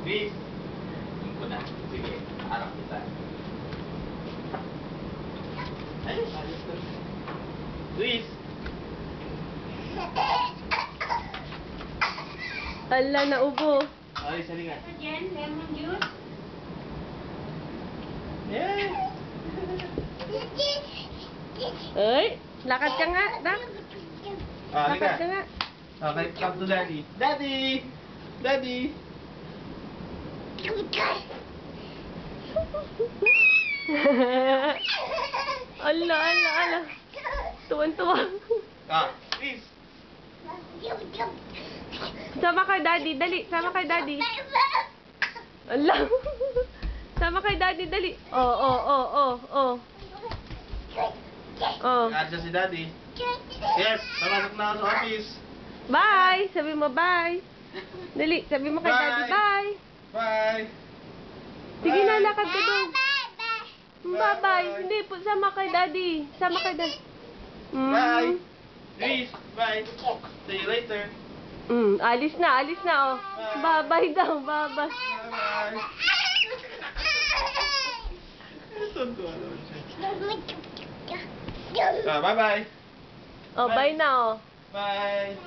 Luis. Yung ko na. Sige, harap kita. Ay, ayos ko. Luis. Ala, naubo. Ay, halika. Ito dyan, lemon juice. Yeah. Ay, lakad ka nga, Dak. Ah, Lakad ka halika. nga. Okay, come to daddy. Daddy! Daddy! Ala, ala, ala. Tuwan-tuwa. Ah, please. Sama kay daddy, dali. Sama kay daddy. Ala. Sama kay daddy, dali. Oh, oh, oh, oh, oh. Oh. Nandiyan si daddy. Yes, namasok na ako sa office. Bye. Sabi mo bye. Dali, sabi mo kay Bye. daddy, bye. Bye. Sige na, Bye. lakad ka doon. Bye-bye. Bye. Hindi po, sama kay daddy. Sama kay daddy. Bye. Luis, bye. See you later. Alis na, oh. Bye-bye daw, bye-bye. Bye. Tuntua naman siya. Ah, bye-bye. Oh, bye na, oh. Bye.